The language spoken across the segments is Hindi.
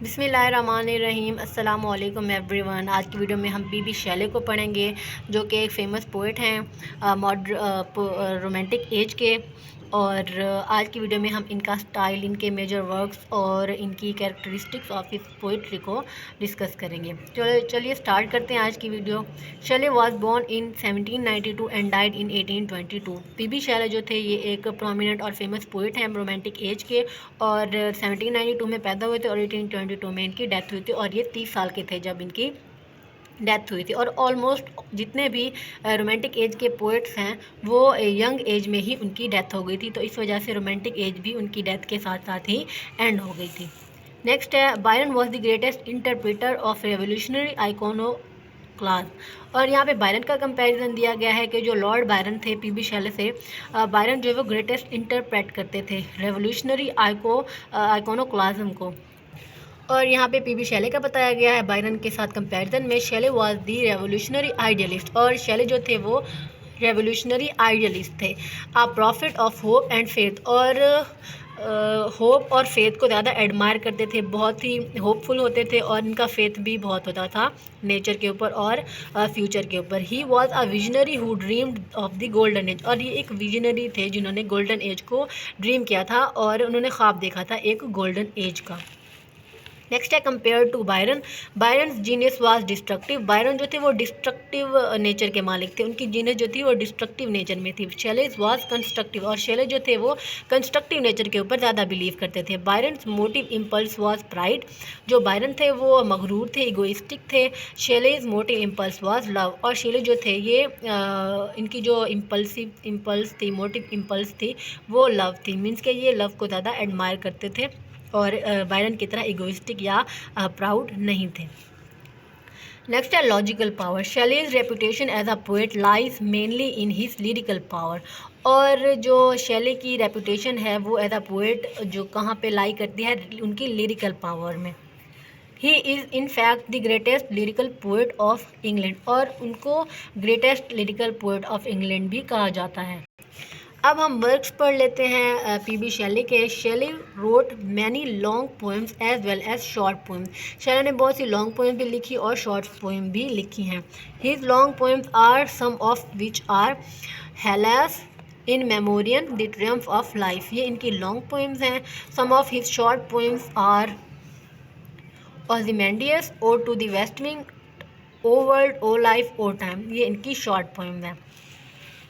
बिस्मिल्लाहिर्रहमानिर्रहीम अस्सलाम वालेकुम एवरीवन। आज की वीडियो में हम पीबी शैले को पढ़ेंगे, जो कि एक फ़ेमस पोइट हैं रोमांटिक एज के। और आज की वीडियो में हम इनका स्टाइल, इनके मेजर वर्क्स और इनकी कैरेक्टरिस्टिक्स ऑफ इस पोइट्री को डिस्कस करेंगे। चलिए स्टार्ट करते हैं आज की video. Shelley was born in 1792 and died in 1822। PB Shelley जो थे ये एक प्रोमिनेंट और फेमस पोइट हैं रोमांटिक एज के, और 1792 में पैदा हुए थे और 1822 में इनकी डेथ हुई थी। और ये 30 साल के थे जब इनकी डेथ हुई थी। और ऑलमोस्ट जितने भी रोमांटिक एज के पोइट्स हैं वो यंग एज में ही उनकी डेथ हो गई थी, तो इस वजह से रोमांटिक एज भी उनकी डेथ के साथ साथ ही एंड हो गई थी। नेक्स्ट है, Byron was the greatest interpreter of revolutionary iconoclast. और यहाँ पे बायरन का कंपैरिजन दिया गया है कि जो लॉर्ड बायरन थे पीबी शैले से, बायरन जो है वो ग्रेटेस्ट इंटरप्रेट करते थे रेवोल्यूशनरी आइकोनोक्लाज्म को। और यहाँ पे पीबी शैले का बताया गया है बायरन के साथ कंपैरिजन में। Shelley was the revolutionary idealist, और शैले जो थे वो रेवोल्यूशनरी आइडियलिस्ट थे। A prophet of hope and faith, और होप और फेथ को ज़्यादा एडमायर करते थे, बहुत ही होपफुल होते थे, और इनका फेथ भी बहुत होता था नेचर के ऊपर और फ्यूचर के ऊपर। He was a visionary who dreamed of the golden age, और ये एक विजनरी थे जिन्होंने गोल्डन एज को ड्रीम किया था, और उन्होंने ख्वाब देखा था एक गोल्डन एज का। नेक्स्ट है, compare to Byron, Byron genius was destructive. Byron जो थे वो डिस्ट्रक्टिव नेचर के मालिक थे, उनकी जीनियस जो थी वो डिस्ट्रक्टिव नेचर में थी। शैले वाज कंस्ट्रक्टिव, और शैले जो थे वो कंस्ट्रक्टिव नेचर के ऊपर ज़्यादा बिलीव करते थे। Byron motive impulse was pride, जो बायरन थे वो मगरूर थे, इगोइस्टिक थे। शैलेज मोटिव इम्पल्स वाज लव, और शैले जो थे ये इनकी जो इम्पल्स थी, मोटिव इम्पल्स थी, वो लव थी। मीन्स के ये लव को ज़्यादा एडमायर करते थे, और बायरन की तरह इगोइस्टिक या प्राउड नहीं थे। नेक्स्ट है, logical power. Shelley's reputation as a poet lies mainly in his lyrical power, और जो शैले की रेपुटेशन है वो एज अ पोएट जो कहाँ पे लाई करती है, उनकी लिरिकल पावर में। He is in fact the greatest lyrical poet of England, और उनको greatest lyrical poet of England भी कहा जाता है। अब हम वर्क्स पढ़ लेते हैं पीबी शैले के। Shelley wrote many long poems as well as short poems. Shelley ने बहुत सी लॉन्ग पोएम भी लिखी और शॉर्ट पोएम भी लिखी हैं। His long poems are some of which are Hellas in memoriam the triumph of life, ये इनकी लॉन्ग पोएम्स हैं। Some of his short poems are Ozymandias, ode to the west wind, O world, O life, O time, ये इनकी शॉर्ट पोएम्स हैं।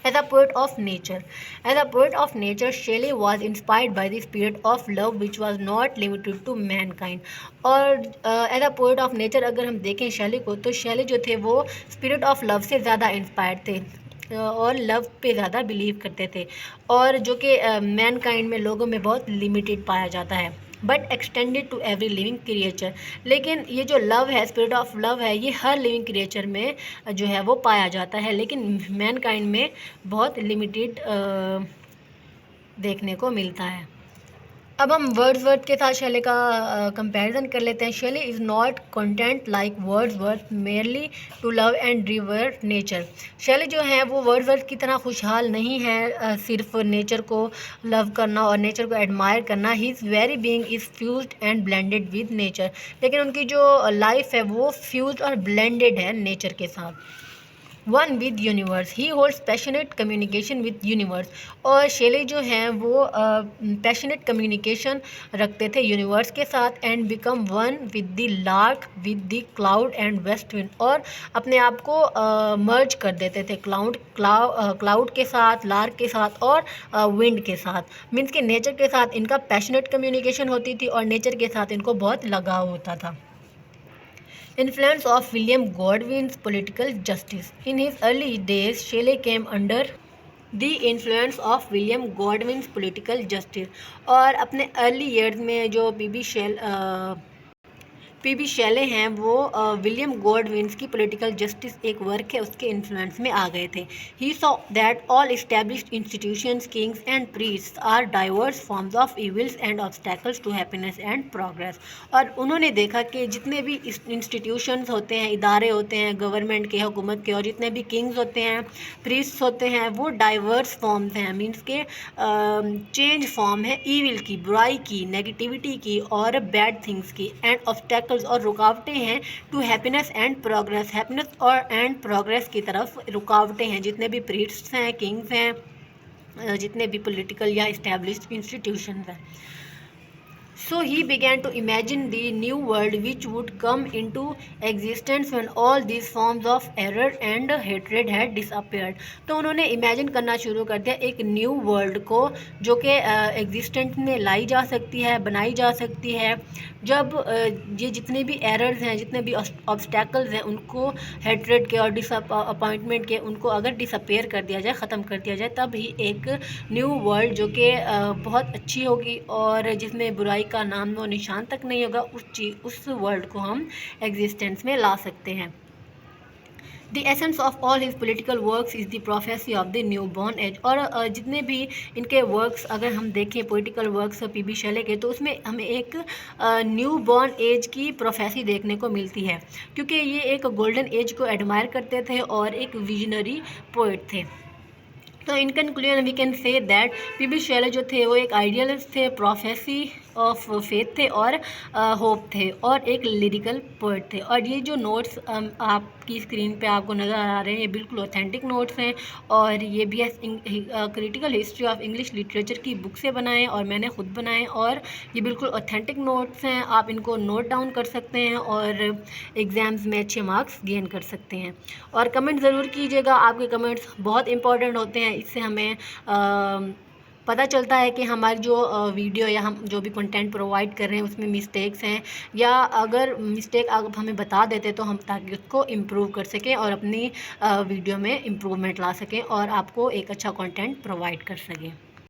As a poet of nature, Shelley was inspired by the spirit of love which was not limited to mankind. और as a poet of nature अगर हम देखें शैली को, तो शैली जो थे वो स्पिरिट ऑफ लव से ज़्यादा इंस्पायर्ड थे, और लव पे ज़्यादा बिलीव करते थे, और जो कि मैनकाइंड में, लोगों में बहुत लिमिटेड पाया जाता है, but extended to every living creature. लेकिन ये जो लव है, स्पिरिट ऑफ लव है, ये हर लिविंग क्रिएचर में जो है वो पाया जाता है, लेकिन मैनकाइंड में बहुत लिमिटेड देखने को मिलता है। अब हम वर्ड्सवर्थ के साथ शैले का कंपैरिजन कर लेते हैं। Shelley is not content like Wordsworth merely to love and revere nature. Shelley जो है वो वर्ड्सवर्थ की तरह खुशहाल नहीं है सिर्फ नेचर को लव करना और नेचर को एडमायर करना। His very being is fused and blended with nature, लेकिन उनकी जो लाइफ है वो फ्यूज्ड और ब्लेंडेड है नेचर के साथ। One with universe, he holds passionate communication with universe, और शैले जो हैं वो पैशनेट कम्युनिकेशन रखते थे यूनिवर्स के साथ। And become one with the lark, with the cloud and west wind, और अपने आप को मर्ज कर देते थे क्लाउड के साथ, लार्क के साथ और विंड के साथ। मीन्स के नेचर के साथ इनका पैशनेट कम्युनिकेशन होती थी, और नेचर के साथ इनको बहुत लगाव होता था। Influence of William Godwin's political justice. In his early days, Shelley came under the influence of William Godwin's political justice. और अपने अर्ली ईयर्स में जो पीबी शैले हैं वो विलियम गॉडविन्स की पॉलिटिकल जस्टिस एक वर्क है उसके इन्फ्लुएंस में आ गए थे। He saw that all established institutions kings and priests are diverse forms of evils and obstacles to happiness and progress. और उन्होंने देखा कि जितने भी इंस्टीट्यूशंस होते हैं, इदारे होते हैं गवर्नमेंट के, हुकूमत के, और जितने भी किंग्स होते हैं, प्रीस्ट्स होते हैं, वो डाइवर्स फॉर्म्स हैं, मीन्स के चेंज फॉर्म है ईविल की, बुराई की, नेगेटिविटी की और बैड थिंग्स की, एंड ऑब्स्टैकल्स और रुकावटें हैं to happiness and progress, happiness और एंड प्रोग्रेस की तरफ रुकावटें हैं जितने भी प्रीस्ट्स हैं, किंग्स हैं, जितने भी पॉलिटिकल या इस्टेब्लिश्ड इंस्टीट्यूशंस हैं। So he began to imagine the new world which would come into existence when all these forms of error and hatred had disappeared। तो उन्होंने इमेजिन करना शुरू कर दिया एक न्यू वर्ल्ड को जो कि एग्जिस्टेंस में लाई जा सकती है, बनाई जा सकती है, जब ये जितने भी एरर्स हैं, जितने भी ऑब्स्टैकल्स हैं, उनको हेट्रेड के और डिसअपॉइंटमेंट के, उनको अगर डिसअपेयर कर दिया जाए, ख़त्म कर दिया जाए, तब ही एक न्यू वर्ल्ड जो कि बहुत अच्छी होगी और जिसमें बुराई का नाम व निशान तक नहीं होगा, उस वर्ल्ड को हम एग्जिस्टेंस में ला सकते हैं। The essence of all his political works is the prophecy of the newborn age। और जितने भी इनके वर्क्स अगर हम देखें पॉलिटिकल वर्क्स पीबी शैले के, तो उसमें हमें एक न्यू बॉर्न एज की प्रोफेसी देखने को मिलती है, क्योंकि ये एक गोल्डन एज को एडमायर करते थे और एक विजनरी पोइट थे। तो in conclusion we can say that PB Shelley जो थे वो एक आइडियलिस्ट थे, प्रोफेसी ऑफ फेथ थे और होप थे और एक लिरिकल पोइट थे। और ये जो नोट्स आपकी स्क्रीन पे आपको नज़र आ रहे हैं, ये बिल्कुल ऑथेंटिक नोट्स हैं और ये भी critical history of English literature की बुक से बनाए और मैंने ख़ुद बनाए, और ये बिल्कुल ऑथेंटिक नोट्स हैं। आप इनको नोट डाउन कर सकते हैं और एग्ज़ाम्स में अच्छे मार्क्स गेन कर सकते हैं। और कमेंट ज़रूर कीजिएगा, आपके कमेंट्स बहुत इंपॉर्टेंट होते हैं, इससे हमें पता चलता है कि हमारी जो वीडियो या हम जो भी कंटेंट प्रोवाइड कर रहे हैं उसमें मिस्टेक्स हैं, या अगर मिस्टेक आप हमें बता देते तो हम ताकि उसको इम्प्रूव कर सकें और अपनी वीडियो में इम्प्रूवमेंट ला सकें और आपको एक अच्छा कंटेंट प्रोवाइड कर सकें।